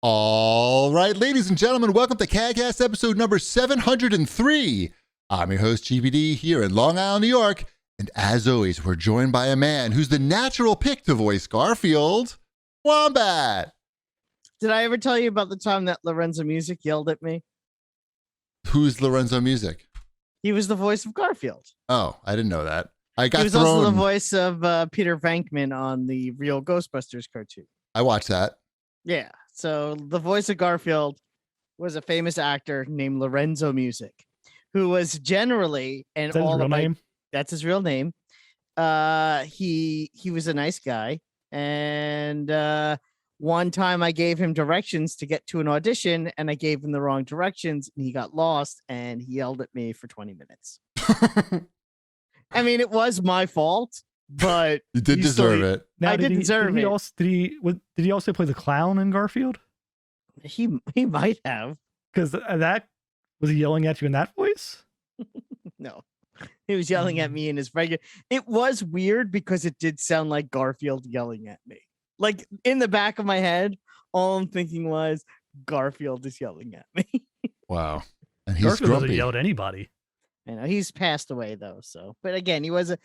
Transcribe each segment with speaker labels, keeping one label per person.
Speaker 1: All right, ladies and gentlemen, welcome to CAGcast episode number 703. I'm your host, GBD, here in Long Island, New York. And as always, we're joined by a man who's the natural pick to voice Garfield, Wombat.
Speaker 2: Did I ever tell you about the time that Lorenzo Music yelled at me?
Speaker 1: Who's Lorenzo Music?
Speaker 2: He was the voice of Garfield.
Speaker 1: Oh, I didn't know that.
Speaker 2: He was also the voice of Peter Venkman on the real Ghostbusters cartoon.
Speaker 1: I watched that.
Speaker 2: Yeah. So the voice of Garfield was a famous actor named Lorenzo Music, who was generally and all
Speaker 3: his real name.
Speaker 2: That's his real name. He was a nice guy, and one time I gave him directions to get to an audition, and I gave him the wrong directions, and he got lost, and he yelled at me for 20 minutes. I mean, it was my fault, but
Speaker 1: you did deserve it.
Speaker 2: Now, I did deserve it.
Speaker 3: Did he also play the clown in Garfield?
Speaker 2: He might have.
Speaker 3: Because that was he yelling at you in that voice?
Speaker 2: No, he was yelling at me in his regular. It was weird because it did sound like Garfield yelling at me. Like in the back of my head, all I'm thinking was Garfield is yelling at me.
Speaker 1: Wow, and he's
Speaker 3: Garfield
Speaker 1: grumpy.
Speaker 3: doesn't yell at anybody.
Speaker 2: I know he's passed away though. So, but again, he was a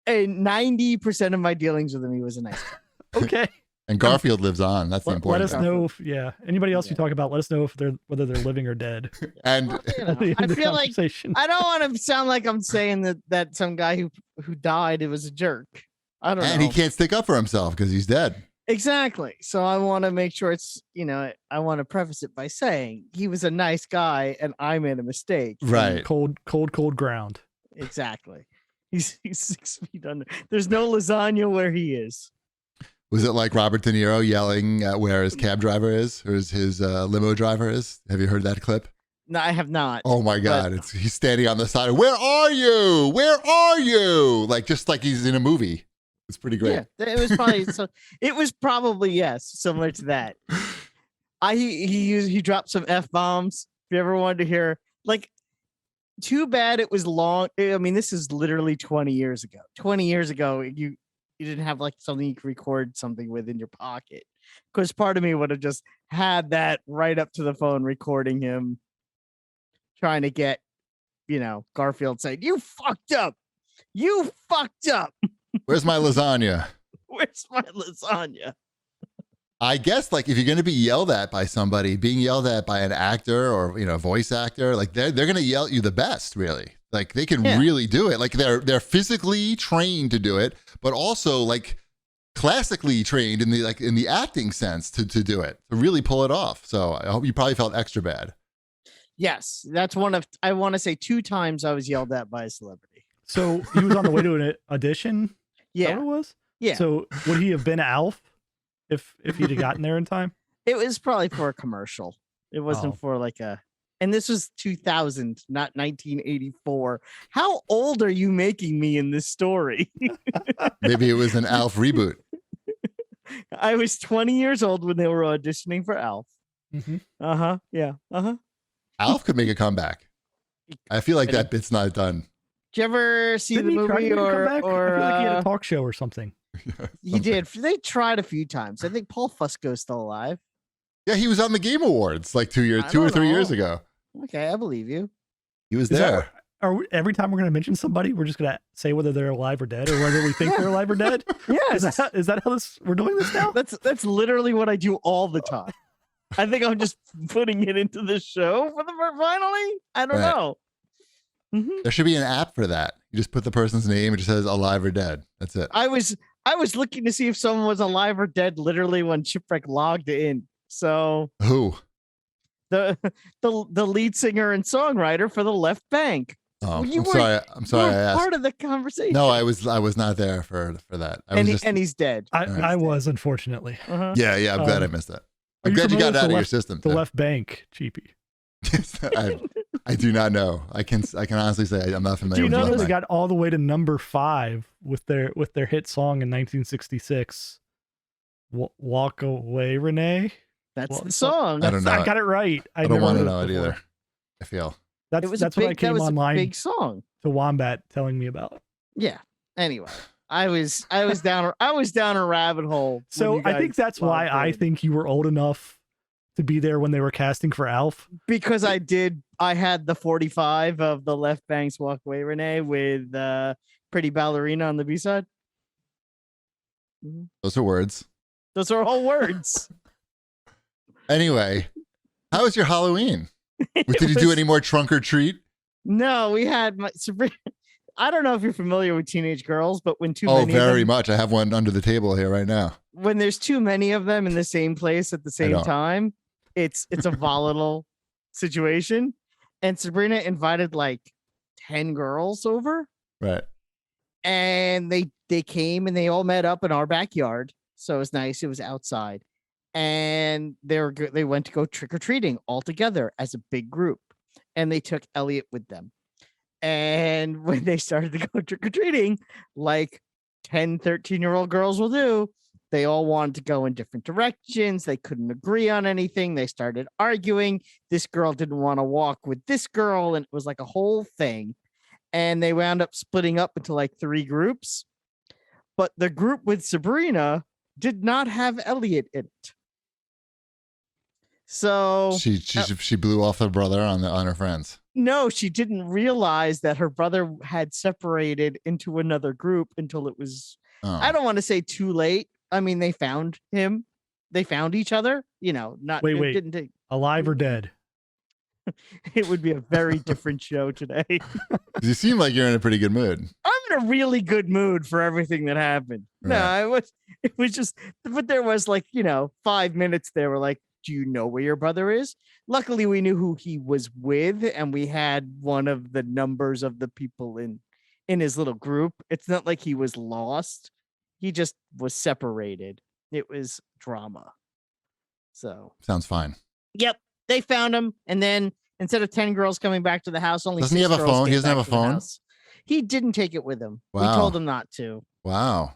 Speaker 2: 90% of my dealings with him. He was a nice guy.
Speaker 3: Okay.
Speaker 1: And Garfield lives on. That's the important.
Speaker 3: Let us know if anybody else you talk about. Let us know if whether they're living or dead.
Speaker 1: And
Speaker 2: I feel like I don't want to sound like I'm saying that some guy who died, it was a jerk. I don't know.
Speaker 1: And he can't stick up for himself because he's dead.
Speaker 2: Exactly. So I want to make sure it's, I want to preface it by saying he was a nice guy and I made a mistake.
Speaker 1: Right.
Speaker 3: Cold ground.
Speaker 2: Exactly. He's 6 feet under. There's no lasagna where he is.
Speaker 1: Was it like Robert De Niro yelling at where his cab driver is or his limo driver is? Have you heard that clip?
Speaker 2: No, I have not.
Speaker 1: Oh my God. He's standing on the side. Where are you? Where are you? Just like he's in a movie. It's pretty great.
Speaker 2: Yeah, it was probably similar to that. He dropped some F-bombs. If you ever wanted to hear, too bad it was long. I mean, this is literally 20 years ago. 20 years ago, you didn't have something you could record something with in your pocket. Because part of me would have just had that right up to the phone recording him trying to get, Garfield saying, "You fucked up. You fucked up.
Speaker 1: Where's my lasagna?
Speaker 2: Where's my lasagna?"
Speaker 1: I guess if you're going to be yelled at by somebody, being yelled at by an actor or, voice actor, they're going to yell at you the best, really. They can really do it. They're physically trained to do it, but also classically trained in the acting sense to do it, to really pull it off. So I hope you probably felt extra bad.
Speaker 2: Yes, that's I want to say 2 times I was yelled at by a celebrity.
Speaker 3: So he was on the way to an audition?
Speaker 2: Yeah.
Speaker 3: Is that what it was?
Speaker 2: Yeah.
Speaker 3: So would he have been Alf if he'd have gotten there in time?
Speaker 2: It was probably for a commercial. It wasn't for and this was 2000, not 1984. How old are you making me in this story?
Speaker 1: Maybe it was an Alf reboot.
Speaker 2: I was 20 years old when they were auditioning for Alf.
Speaker 3: Mm-hmm.
Speaker 2: Uh-huh. Yeah. Uh-huh.
Speaker 1: Alf could make a comeback. I feel like that bit's not done.
Speaker 2: Did you ever see
Speaker 3: Didn't
Speaker 2: the movie or
Speaker 3: I feel like he had a talk show or something.
Speaker 2: He did. They tried a few times. I think Paul Fusco's still alive.
Speaker 1: Yeah, he was on the Game Awards 2 or 3 years ago.
Speaker 2: Okay, I believe you.
Speaker 1: He was there.
Speaker 3: Every time we're going to mention somebody, we're just going to say whether they're alive or dead, or whether we think they're alive or dead.
Speaker 2: Yes.
Speaker 3: Is that how we're doing this now?
Speaker 2: That's literally what I do all the time. I think I'm just putting it into the show finally. I don't know. Mm-hmm.
Speaker 1: There should be an app for that. You just put the person's name. It just says alive or dead. That's it.
Speaker 2: I was looking to see if someone was alive or dead literally when Shipwreck logged in. So
Speaker 1: who?
Speaker 2: The lead singer and songwriter for the Left Bank.
Speaker 1: Oh, I'm sorry. I asked.
Speaker 2: Part of the conversation.
Speaker 1: No, I was not there for that.
Speaker 2: And he's dead.
Speaker 3: I was, unfortunately.
Speaker 2: Uh-huh.
Speaker 1: Yeah. I'm glad I missed that. I'm glad you got it out of your system.
Speaker 3: The Left Bank, cheapie.
Speaker 1: I do not know. I can honestly say I'm not familiar.
Speaker 3: Do you know
Speaker 1: with
Speaker 3: they got all the way to number 5 with their hit song in 1966? Walk Away, Renee.
Speaker 2: That's the song.
Speaker 1: I don't know.
Speaker 3: I got it right.
Speaker 1: I don't want to know it either. I feel
Speaker 3: that's what I came online.
Speaker 2: Big song.
Speaker 3: To Wombat telling me about.
Speaker 2: Yeah. Anyway, I was down a rabbit hole.
Speaker 3: So I think that's why I think you were old enough to be there when they were casting for Alf?
Speaker 2: Because I had the 45 of the Left Banks Walk Away Renee with Pretty Ballerina on the B-side.
Speaker 1: Those are words.
Speaker 2: Those are all words.
Speaker 1: Anyway, how was your Halloween? Did you do any more trunk or treat?
Speaker 2: No, we had Sabrina. I don't know if you're familiar with teenage girls, but when
Speaker 1: very much. I have one under the table here right now.
Speaker 2: When there's too many of them in the same place at the same time, it's a volatile situation. And Sabrina invited like 10 girls over.
Speaker 1: Right.
Speaker 2: And they came and they all met up in our backyard. So it was nice. It was outside. And they went to go trick-or-treating all together as a big group. And they took Elliot with them. And when they started to go trick-or-treating, like 10, 13-year-old girls will do, they all wanted to go in different directions. They couldn't agree on anything. They started arguing. This girl didn't want to walk with this girl. And it was like a whole thing. And they wound up splitting up into like 3 groups. But the group with Sabrina did not have Elliot in it. So
Speaker 1: she blew off her brother on her friends.
Speaker 2: No, she didn't realize that her brother had separated into another group until it was, I don't want to say too late. I mean, they found him. They found each other, not.
Speaker 3: Wait.
Speaker 2: Didn't take,
Speaker 3: alive or dead?
Speaker 2: It would be a very different show today.
Speaker 1: You seem like you're in a pretty good mood.
Speaker 2: I'm in a really good mood for everything that happened. Right. No, it was just, but there was like, 5 minutes there were like, do you know where your brother is? Luckily, we knew who he was with, and we had one of the numbers of the people in his little group. It's not like he was lost. He just was separated. It was drama. So
Speaker 1: sounds fine.
Speaker 2: Yep. They found him. And then instead of 10 girls coming back to the house, only
Speaker 1: doesn't he have a phone? He doesn't have a phone.
Speaker 2: He didn't take it with him.
Speaker 1: Wow.
Speaker 2: We told him not to.
Speaker 1: Wow.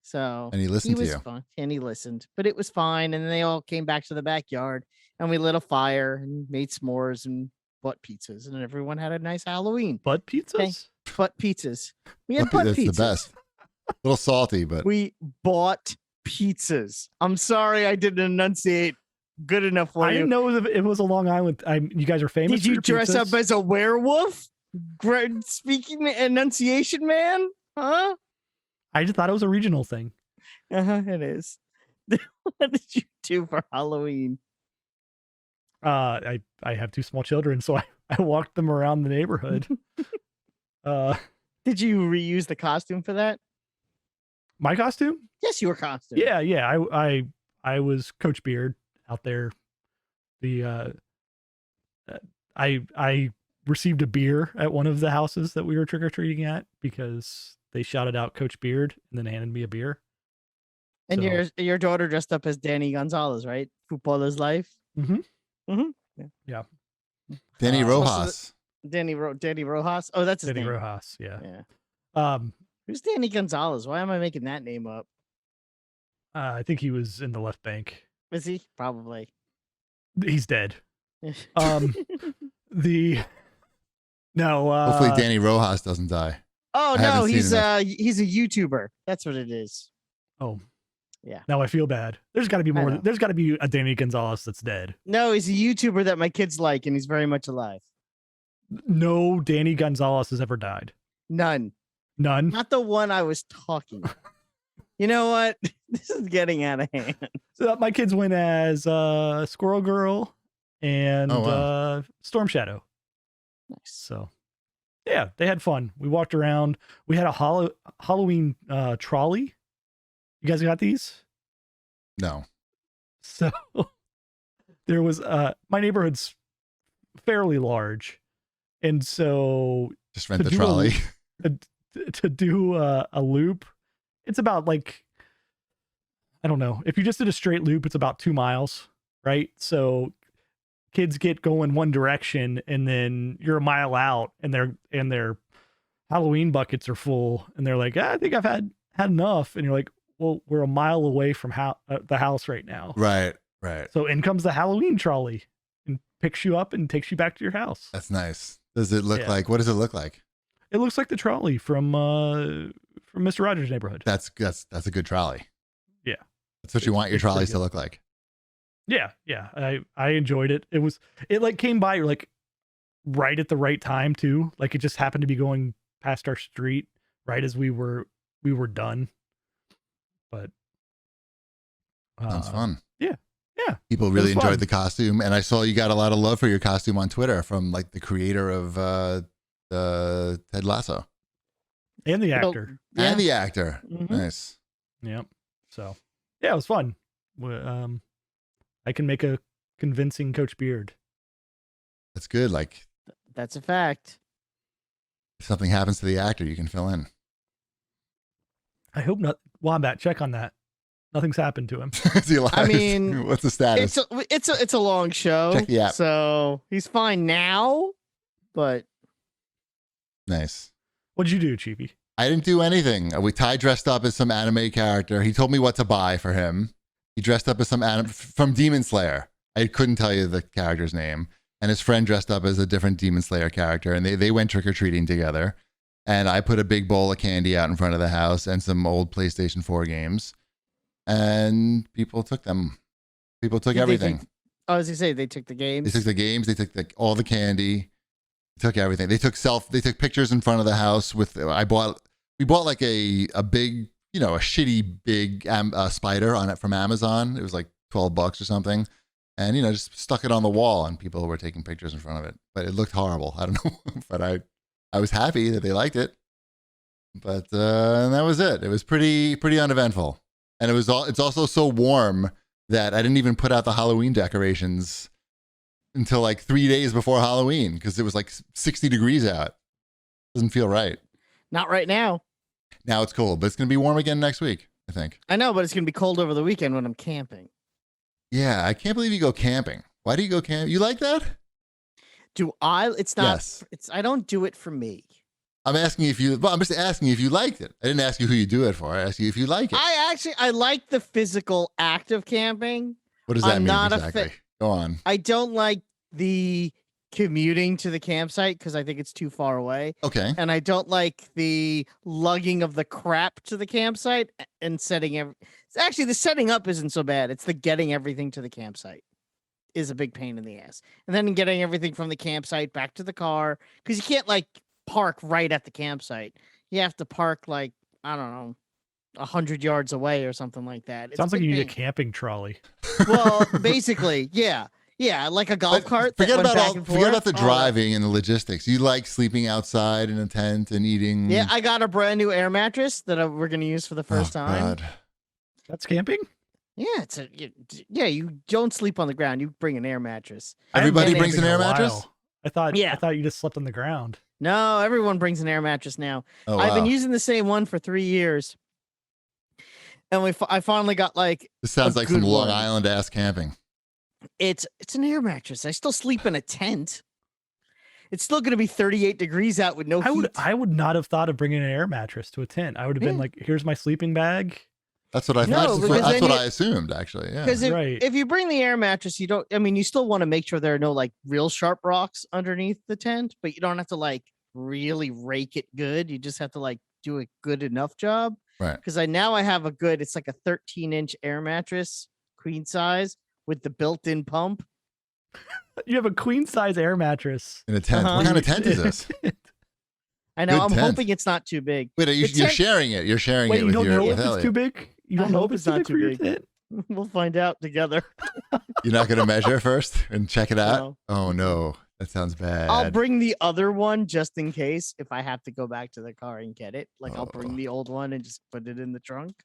Speaker 2: So
Speaker 1: and he listened to you.
Speaker 2: Fun, and he listened, but it was fine. And then they all came back to the backyard and we lit a fire and made s'mores and butt pizzas, and everyone had a nice Halloween.
Speaker 3: Butt pizzas?
Speaker 2: Okay. Butt pizzas. We had butt pizzas.
Speaker 1: That's the best. A little salty, but
Speaker 2: we bought pizzas. I'm sorry I didn't enunciate good enough for you.
Speaker 3: I didn't know it was a Long Island. You guys are famous.
Speaker 2: Did you dress
Speaker 3: pizzas?
Speaker 2: up as a werewolf? Speaking enunciation man? Huh?
Speaker 3: I just thought it was a regional thing.
Speaker 2: It is. What did you do for Halloween?
Speaker 3: I have 2 small children, so I walked them around the neighborhood.
Speaker 2: Did you reuse the costume for that?
Speaker 3: My costume?
Speaker 2: Yes, your costume.
Speaker 3: Yeah. I was Coach Beard out there. I received a beer at one of the houses that we were trick-or-treating at because they shouted out Coach Beard and then handed me a beer.
Speaker 2: And so, your daughter dressed up as Danny Gonzalez, right? Footballer's Life.
Speaker 3: Mm-hmm. Yeah.
Speaker 1: Danny Rojas.
Speaker 2: Danny Rojas. Oh, that's his
Speaker 3: Danny
Speaker 2: name.
Speaker 3: Rojas. Yeah.
Speaker 2: Who's Danny Gonzalez? Why am I making that name up?
Speaker 3: I think he was in the left bank.
Speaker 2: Is he? Probably.
Speaker 3: He's dead.
Speaker 1: Hopefully Danny Rojas doesn't die.
Speaker 2: Oh no, he's a YouTuber. That's what it is.
Speaker 3: Oh.
Speaker 2: Yeah.
Speaker 3: Now I feel bad. There's got to be more. There's got to be a Danny Gonzalez that's dead.
Speaker 2: No, he's a YouTuber that my kids like, and he's very much alive.
Speaker 3: No Danny Gonzalez has ever died.
Speaker 2: None.
Speaker 3: Not
Speaker 2: the one I was talking. You know what? This is getting out of hand.
Speaker 3: So my kids went as Squirrel Girl and Storm Shadow.
Speaker 2: Nice.
Speaker 3: So yeah, they had fun. We walked around. We had a Halloween trolley. You guys got these?
Speaker 1: No.
Speaker 3: So there was my neighborhood's fairly large, and so
Speaker 1: just rent the trolley.
Speaker 3: To do a loop, it's about like, I don't know. If you just did a straight loop, it's about 2 miles, right? So kids get going one direction, and then you're a mile out, and their Halloween buckets are full, and they're like, I think I've had enough, and you're like, well, we're a mile away from the house right now.
Speaker 1: Right.
Speaker 3: So in comes the Halloween trolley and picks you up and takes you back to your house.
Speaker 1: That's nice. Does it look like? What does it look like?
Speaker 3: It looks like the trolley from Mr. Rogers' Neighborhood.
Speaker 1: That's a good trolley.
Speaker 3: Yeah.
Speaker 1: That's what you want your trolleys to look like.
Speaker 3: Yeah, I enjoyed it. It like came by like right at the right time too. Like it just happened to be going past our street right as we were done. But
Speaker 1: Sounds fun.
Speaker 3: Yeah.
Speaker 1: People really enjoyed the costume, and I saw you got a lot of love for your costume on Twitter from like the creator of Ted Lasso
Speaker 3: And the actor.
Speaker 1: and the actor.
Speaker 2: Mm-hmm.
Speaker 1: Nice.
Speaker 3: Yep. So yeah, it was fun. I can make a convincing Coach Beard.
Speaker 1: That's good. Like
Speaker 2: That's a fact.
Speaker 1: if something happens to the actor, you can fill in.
Speaker 3: I hope not. Wombat, check on that. Nothing's happened to him.
Speaker 1: Is he alive?
Speaker 2: I mean,
Speaker 1: what's the status?
Speaker 2: It's a long show.
Speaker 1: Check the app.
Speaker 2: So he's fine now, but
Speaker 1: Nice.
Speaker 3: What'd you do, Chiefy?
Speaker 1: I didn't do anything. Ty dressed up as some anime character. He told me what to buy for him. He dressed up as some from Demon Slayer. I couldn't tell you the character's name. And his friend dressed up as a different Demon Slayer character. And they went trick-or-treating together. And I put a big bowl of candy out in front of the house and some old PlayStation 4 games. And people took them. People took everything.
Speaker 2: I was going to say, they took the games.
Speaker 1: They took the games. They took all the candy. They took everything. They took pictures in front of the house with. We bought like a big, a shitty big spider on it from Amazon. It was like $12 or something, and just stuck it on the wall, and people were taking pictures in front of it. But it looked horrible. I don't know, but I was happy that they liked it. But and that was it. It was pretty uneventful, and it's also so warm that I didn't even put out the Halloween decorations until like 3 days before Halloween because it was like 60 degrees out. Doesn't feel right.
Speaker 2: Not right now.
Speaker 1: Now it's cold, but it's going to be warm again next week, I think.
Speaker 2: I know, but it's going to be cold over the weekend when I'm camping.
Speaker 1: Yeah, I can't believe you go camping. Why do you go camping? You like that?
Speaker 2: Do I? It's not.
Speaker 1: Yes.
Speaker 2: I don't do it for me.
Speaker 1: I'm asking if you. Well, I'm just asking if you liked it. I didn't ask you who you do it for. I asked you if you like it.
Speaker 2: I like the physical act of camping.
Speaker 1: What does that
Speaker 2: I'm
Speaker 1: mean
Speaker 2: not
Speaker 1: exactly? Go on.
Speaker 2: I don't like the commuting to the campsite because I think it's too far away.
Speaker 1: Okay.
Speaker 2: And I don't like the lugging of the crap to the campsite and setting Actually, the setting up isn't so bad. It's the getting everything to the campsite is a big pain in the ass. And then getting everything from the campsite back to the car because you can't like park right at the campsite. You have to park like, I don't know, 100 yards away or something like that.
Speaker 3: Sounds like you need a camping trolley.
Speaker 2: Well, basically, yeah. Yeah, like a golf cart.
Speaker 1: Forget about the driving and the logistics. You like sleeping outside in a tent and eating.
Speaker 2: Yeah, I got a brand new air mattress that we're going to use for the first time.
Speaker 1: God.
Speaker 3: That's camping?
Speaker 2: Yeah, you don't sleep on the ground. You bring an air mattress.
Speaker 1: Everybody brings an air mattress?
Speaker 3: I thought you just slept on the ground.
Speaker 2: No, everyone brings an air mattress now.
Speaker 1: Oh,
Speaker 2: I've been
Speaker 1: wow.
Speaker 2: using the same one for 3 years. And I finally got like
Speaker 1: This sounds like some Long Island ass camping.
Speaker 2: It's an air mattress. I still sleep in a tent. It's still going to be 38 degrees out with no heat.
Speaker 3: I would not have thought of bringing an air mattress to a tent. I would have been like, here's my sleeping bag.
Speaker 1: That's what I thought. That's what I assumed, actually. Yeah.
Speaker 2: Because if you bring the air mattress, you still want to make sure there are no like real sharp rocks underneath the tent, but you don't have to like really rake it good. You just have to like do a good enough job.
Speaker 1: Right.
Speaker 2: Because I have it's like a 13-inch air mattress, queen size, with the built-in pump.
Speaker 3: You have a queen size air mattress
Speaker 1: in a tent. What kind of tent is this?
Speaker 2: I know. I'm hoping it's not too big.
Speaker 1: Wait, you're sharing it. You're sharing it with
Speaker 3: your.
Speaker 1: With
Speaker 3: it's too big. You don't know if it's not too big.
Speaker 2: We'll find out together.
Speaker 1: You're not going to measure first and check it out? No. Oh no, that sounds bad.
Speaker 2: I'll bring the other one just in case if I have to go back to the car and get it. Like I'll bring the old one and just put it in the trunk.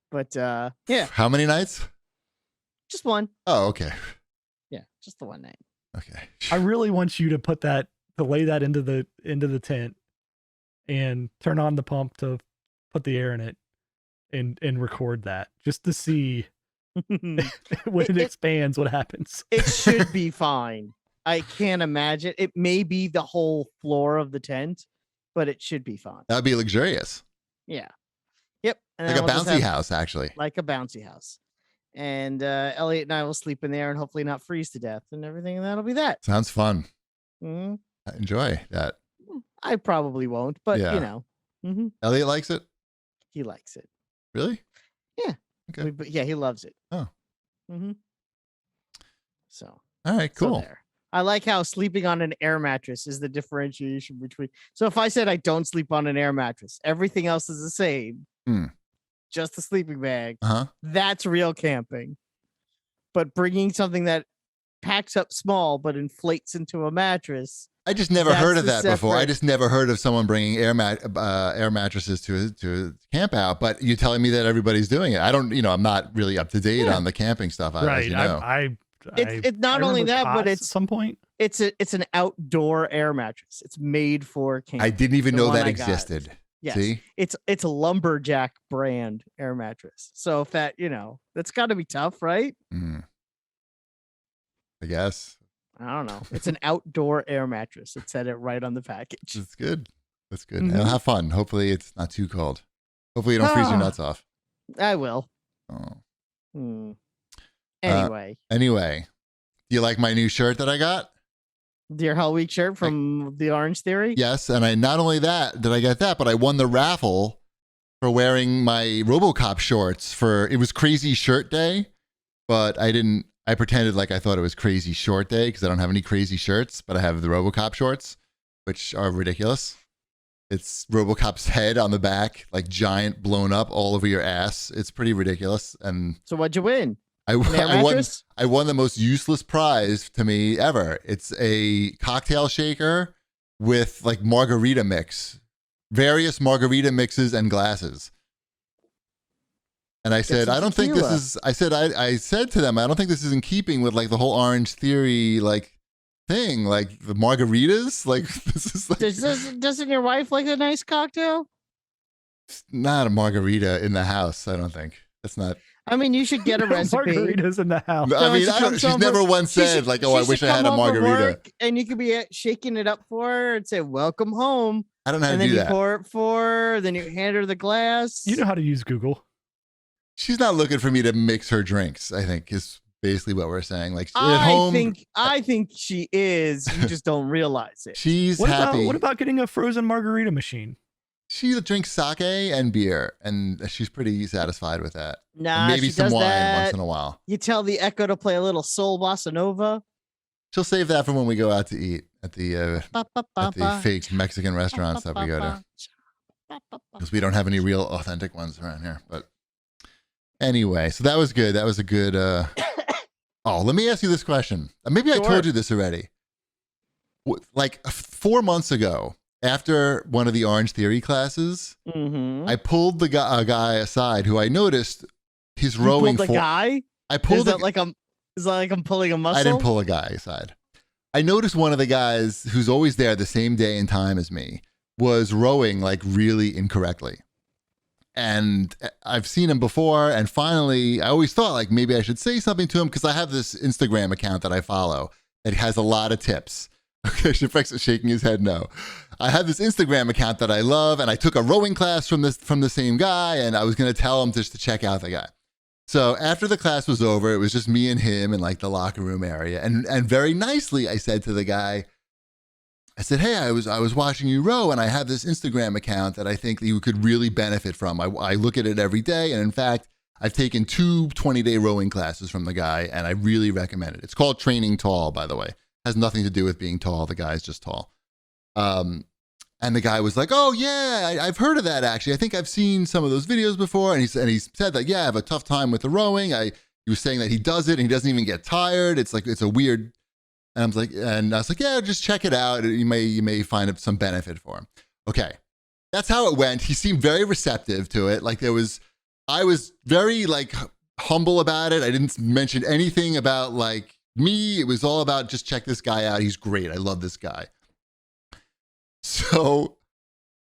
Speaker 2: But yeah.
Speaker 1: How many nights?
Speaker 2: Just one.
Speaker 1: Oh, okay.
Speaker 2: Yeah, just the one night.
Speaker 1: Okay.
Speaker 3: I really want you to lay that into the tent and turn on the pump to put the air in it and record that just to see when it expands what happens.
Speaker 2: It should be fine. I can't imagine. It may be the whole floor of the tent, but it should be fine.
Speaker 1: That'd be luxurious.
Speaker 2: Yeah. Yep. And
Speaker 1: like a bouncy house, actually.
Speaker 2: Like a bouncy house. And Elliot and I will sleep in there and hopefully not freeze to death and everything. And that'll be that.
Speaker 1: Sounds fun.
Speaker 2: Mm-hmm.
Speaker 1: I enjoy that.
Speaker 2: I probably won't, but
Speaker 1: Mm-hmm. Elliot likes it.
Speaker 2: He likes it.
Speaker 1: Really?
Speaker 2: Yeah.
Speaker 1: Okay.
Speaker 2: But yeah, he loves it.
Speaker 1: Oh.
Speaker 2: Mm-hmm. So
Speaker 1: All right,
Speaker 2: so
Speaker 1: cool.
Speaker 2: there. I like how sleeping on an air mattress is the differentiation between. So if I said I don't sleep on an air mattress, everything else is the same. Just the sleeping bag. That's real camping. But bringing something that packs up small but inflates into a mattress.
Speaker 1: I just never heard of that before. I
Speaker 2: separate-
Speaker 1: just never heard of someone bringing air mattresses to a camp out. But you're telling me that everybody's doing it. I don't, I'm not really up to date on the camping stuff.
Speaker 3: Right.
Speaker 1: As you know.
Speaker 2: It's not
Speaker 3: I
Speaker 2: only
Speaker 3: remember
Speaker 2: that, but
Speaker 3: Cots
Speaker 2: it's
Speaker 3: at some point.
Speaker 2: it's an outdoor air mattress. It's made for camping.
Speaker 1: I didn't even
Speaker 2: The
Speaker 1: know
Speaker 2: one
Speaker 1: that
Speaker 2: I got.
Speaker 1: existed.
Speaker 2: Yes.
Speaker 1: See?
Speaker 2: It's a lumberjack brand air mattress. So if that, that's got to be tough, right?
Speaker 1: I guess.
Speaker 2: I don't know. It's an outdoor air mattress. It said it right on the package.
Speaker 1: That's good. That's good. And have fun. Hopefully it's not too cold. Hopefully you don't freeze your nuts off.
Speaker 2: I will.
Speaker 1: Oh.
Speaker 2: Anyway,
Speaker 1: do you like my new shirt that I got?
Speaker 2: Dear Hell Week shirt from the Orange Theory?
Speaker 1: Yes, and I not only that did I get that, but I won the raffle for wearing my RoboCop shorts it was Crazy Shirt Day, but I pretended like I thought it was Crazy Short Day because I don't have any crazy shirts, but I have the RoboCop shorts, which are ridiculous. It's RoboCop's head on the back, like giant, blown up all over your ass. It's pretty ridiculous. And
Speaker 2: so what'd you win?
Speaker 1: I won the most useless prize to me ever. It's a cocktail shaker with like margarita mix, various margarita mixes and glasses. And I said, I don't think this is, I said to them, I don't think this is in keeping with like the whole Orange Theory, like thing, like the margaritas. Like this is like,
Speaker 2: doesn't your wife like a nice cocktail?
Speaker 1: It's not a margarita in the house. I don't think that's not.
Speaker 2: I mean, you should get a recipe.
Speaker 3: Margaritas in the house.
Speaker 1: I mean, she's never once said like, "Oh, I wish I had a margarita."
Speaker 2: And you could be shaking it up for her and say, "Welcome home."
Speaker 1: I don't know how to do that.
Speaker 2: And then you pour it for her. Then you hand her the glass.
Speaker 3: You know how to use Google.
Speaker 1: She's not looking for me to mix her drinks, I think is basically what we're saying. Like at
Speaker 2: I
Speaker 1: home,
Speaker 2: think she is. You just don't realize it.
Speaker 1: She's happy.
Speaker 3: What about getting a frozen margarita machine?
Speaker 1: She drinks sake and beer, and she's pretty satisfied with that.
Speaker 2: Nah,
Speaker 1: and maybe
Speaker 2: she
Speaker 1: some
Speaker 2: does
Speaker 1: wine
Speaker 2: that.
Speaker 1: once in a while.
Speaker 2: You tell the Echo to play a little soul bossa nova.
Speaker 1: She'll save that for when we go out to eat at the fake Mexican restaurants that we go to, because we don't have any real authentic ones around here. But anyway, so that was good. That was a good. Oh, let me ask you this question. Maybe I told you this already. Like 4 months ago, after one of the Orange Theory classes, I pulled a guy aside who I noticed he's rowing.
Speaker 2: The guy?
Speaker 1: I pulled.
Speaker 2: Is that like I'm pulling a muscle?
Speaker 1: I didn't pull a guy aside. I noticed one of the guys who's always there the same day and time as me was rowing like really incorrectly. And I've seen him before, and finally, I always thought like maybe I should say something to him because I have this Instagram account that I follow that has a lot of tips. Okay, Shifrex is shaking his head no. I have this Instagram account that I love, and I took a rowing class from the same guy, and I was going to tell him just to check out the guy. So after the class was over, it was just me and him in like the locker room area, and very nicely I said to the guy, I said, "Hey, I was watching you row, and I have this Instagram account that I think that you could really benefit from. I look at it every day, and in fact, I've taken 2 20-day rowing classes from the guy, and I really recommend it. It's called Training Tall, by the way. Has nothing to do with being tall. The guy's just tall." And the guy was like, "Oh yeah, I've heard of that actually. I think I've seen some of those videos before." And he said that, "Yeah, I have a tough time with the rowing." He was saying that he does it and he doesn't even get tired. It's a weird. And I was like, "Yeah, just check it out. You may find some benefit for him." Okay, that's how it went. He seemed very receptive to it. Like I was very like humble about it. I didn't mention anything about like me. It was all about just check this guy out. He's great. I love this guy. So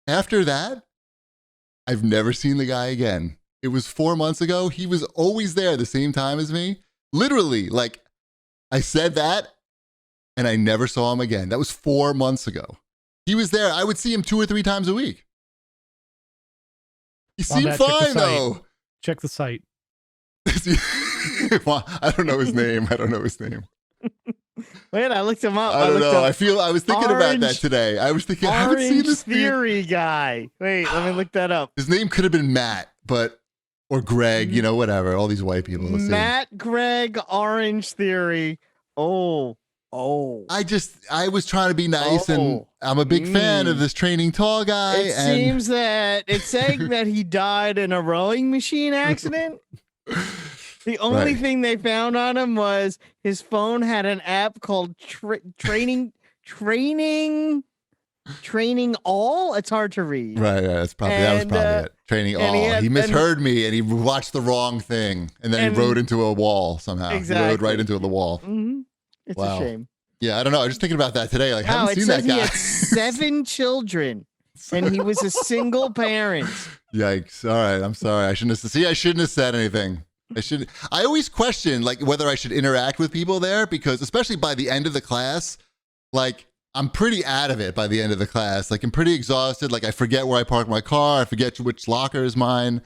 Speaker 1: after that, I've never seen the guy again. It was 4 months ago. He was always there the same time as me. Literally, like I said that and I never saw him again. That was 4 months ago. He was there. I would see him 2 or 3 times a week. He seemed fine though.
Speaker 3: Check the site.
Speaker 1: Well, I don't know his name.
Speaker 2: Wait, I looked him up.
Speaker 1: I don't know. I was thinking about that today. I was thinking, I haven't seen this
Speaker 2: Theory guy. Wait, let me look that up.
Speaker 1: His name could have been Matt, or Greg, whatever. All these white people.
Speaker 2: Matt, Greg, Orange Theory. Oh.
Speaker 1: I was trying to be nice, and I'm a big fan of this training tall guy.
Speaker 2: It seems that it's saying that he died in a rowing machine accident. The only thing they found on him was his phone had an app called Training All. It's hard to read.
Speaker 1: Right. That's probably that was probably it. Training All. He misheard me, and he watched the wrong thing, and then he rode into a wall somehow.
Speaker 2: Exactly.
Speaker 1: He rode right into the wall.
Speaker 2: Mm-hmm. It's a shame.
Speaker 1: Yeah, I don't know. I was just thinking about that today. Like, I haven't seen that guy.
Speaker 2: He had 7 children, and he was a single parent.
Speaker 1: Yikes! All right, I'm sorry. I shouldn't have said anything. I always question like whether I should interact with people there, because especially by the end of the class, like I'm pretty out of it by the end of the class. Like I'm pretty exhausted. Like I forget where I park my car. I forget which locker is mine.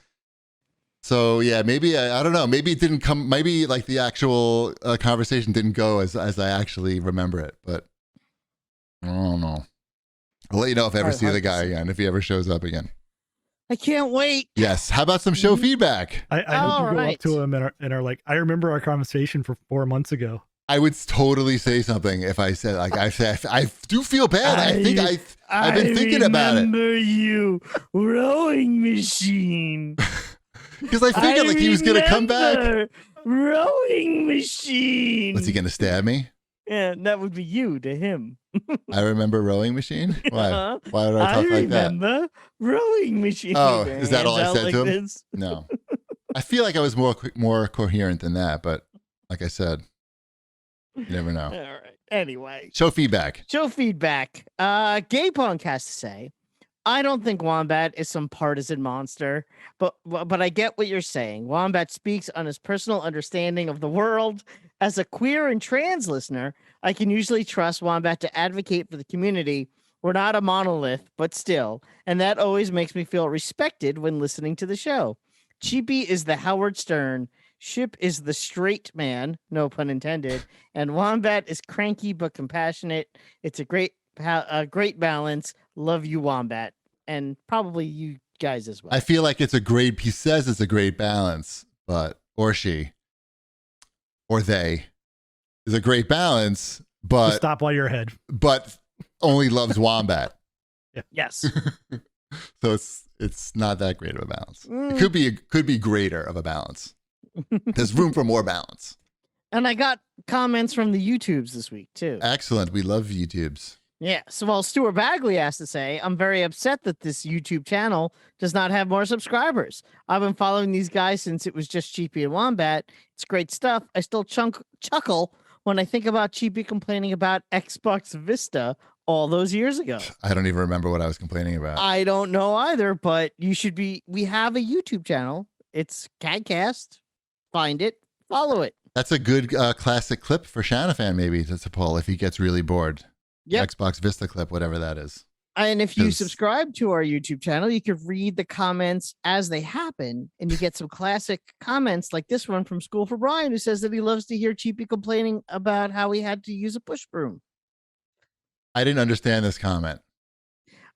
Speaker 1: So yeah, maybe I don't know. Maybe it didn't come. Maybe like the actual conversation didn't go as I actually remember it. But I don't know. I'll let you know if I ever see the guy again. If he ever shows up again.
Speaker 2: I can't wait.
Speaker 1: Yes. How about some show feedback?
Speaker 3: I hope you go up to him and are like, I remember our conversation from 4 months ago.
Speaker 1: I would totally say something if I said like I do feel bad. I think I've been thinking about it.
Speaker 2: I remember you rowing machine.
Speaker 1: Because I figured like he was gonna come back.
Speaker 2: Rowing machine.
Speaker 1: Was he gonna stab me?
Speaker 2: Yeah, that would be you to him.
Speaker 1: I remember rowing machine. Why? Why would I talk like that?
Speaker 2: I remember rowing machine.
Speaker 1: Oh, is that all I said to him?
Speaker 2: This.
Speaker 1: No. I feel like I was more coherent than that, but like I said, you never know.
Speaker 2: All right. Anyway.
Speaker 1: Show feedback.
Speaker 2: Gay Punk has to say, I don't think Wombat is some partisan monster, but I get what you're saying. Wombat speaks on his personal understanding of the world. As a queer and trans listener, I can usually trust Wombat to advocate for the community. We're not a monolith, but still, and that always makes me feel respected when listening to the show. Cheapy is the Howard Stern. Ship is the straight man, no pun intended, and Wombat is cranky but compassionate. It's a great balance. Love you, Wombat, and probably you guys as well.
Speaker 1: I feel like he says it's a great balance, or she, or they, is a great balance, but
Speaker 3: just stop while you're ahead.
Speaker 1: But only loves Wombat.
Speaker 3: Yeah.
Speaker 2: Yes.
Speaker 1: So it's not that great of a balance. It could be greater of a balance. There's room for more balance.
Speaker 2: And I got comments from the YouTubes this week too.
Speaker 1: Excellent. We love YouTubes.
Speaker 2: Yeah. So while Stuart Bagley has to say, I'm very upset that this YouTube channel does not have more subscribers. I've been following these guys since it was just Cheapy and Wombat. It's great stuff. I still chuckle when I think about Cheapy complaining about Xbox Vista all those years ago.
Speaker 1: I don't even remember what I was complaining about.
Speaker 2: I don't know either, but we have a YouTube channel. It's CAGcast. Find it, follow it.
Speaker 1: That's a good classic clip for Shanafan maybe to pull if he gets really bored. Yep. Xbox Vista clip, whatever that is.
Speaker 2: And if you subscribe to our YouTube channel, you could read the comments as they happen, and you get some classic comments like this one from School for Brian, who says that he loves to hear Cheapy complaining about how he had to use a push broom.
Speaker 1: I didn't understand this comment.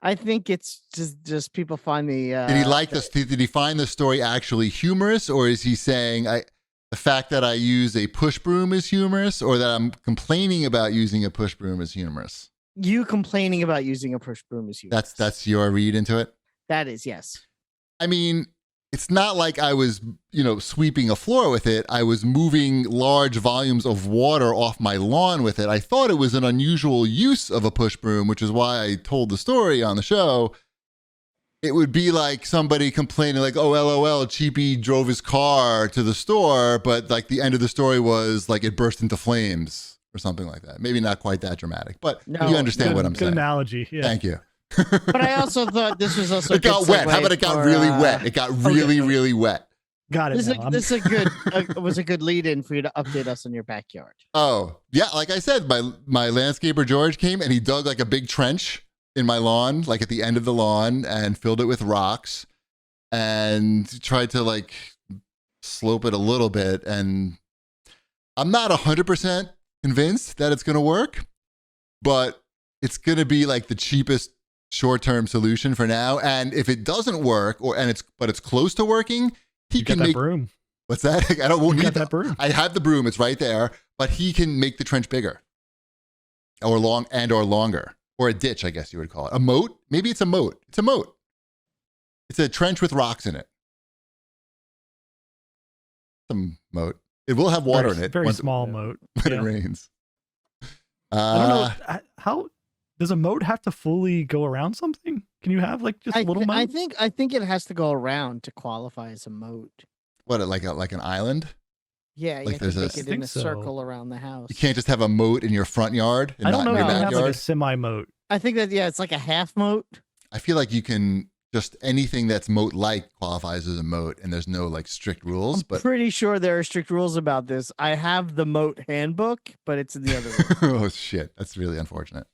Speaker 2: I think it's just people find the.
Speaker 1: Did he like this? Did he find the story actually humorous, or is he saying the fact that I use a push broom is humorous, or that I'm complaining about using a push broom is humorous?
Speaker 2: You complaining about using a push broom is humorous.
Speaker 1: That's your read into it?
Speaker 2: That is, yes.
Speaker 1: I mean, it's not like I was, sweeping a floor with it. I was moving large volumes of water off my lawn with it. I thought it was an unusual use of a push broom, which is why I told the story on the show. It would be like somebody complaining like, oh, LOL, Cheapy drove his car to the store, but like the end of the story was like it burst into flames or something like that. Maybe not quite that dramatic, but you understand what I'm saying.
Speaker 3: Good analogy. Yeah.
Speaker 1: Thank you.
Speaker 2: But I also thought this was also
Speaker 1: it got wet. How about it got really wet? It got really wet.
Speaker 3: Got it.
Speaker 2: This was a good lead in for you to update us on your backyard.
Speaker 1: Oh yeah, like I said, my landscaper George came and he dug like a big trench in my lawn, like at the end of the lawn, and filled it with rocks and tried to like slope it a little bit. And I'm not 100% convinced that it's going to work, but it's going to be like the cheapest short-term solution for now. And if it doesn't work, but it's close to working, he can make
Speaker 3: broom.
Speaker 1: What's that? I don't need
Speaker 3: that broom.
Speaker 1: I have the broom. It's right there. but he can make the trench bigger or longer, or a ditch, I guess you would call it. A moat? Maybe it's a moat. It's a moat. It's a trench with rocks in it. Some moat. It will have water in it.
Speaker 3: Very small moat.
Speaker 1: When it rains.
Speaker 3: I don't know. How does a moat have to fully go around something? Can you have like just a little moat?
Speaker 2: I think it has to go around to qualify as a moat.
Speaker 1: What, like an island?
Speaker 2: Yeah, you
Speaker 1: Like
Speaker 2: have to
Speaker 1: there's
Speaker 2: make it in a circle around the house.
Speaker 1: You can't just have a moat in your front yard and
Speaker 3: I don't
Speaker 1: not
Speaker 3: know
Speaker 1: in
Speaker 3: if
Speaker 1: your
Speaker 3: you have
Speaker 1: backyard.
Speaker 3: like a semi-moat.
Speaker 2: I think that, it's like a half moat.
Speaker 1: I feel like you can just anything that's moat-like qualifies as a moat, and there's no like strict rules.
Speaker 2: I'm pretty sure there are strict rules about this. I have the moat handbook, but it's in the other room.
Speaker 1: Oh shit, that's really unfortunate.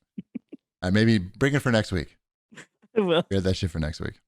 Speaker 1: Maybe bring it for next week.
Speaker 2: Well,
Speaker 1: We had that shit for next week.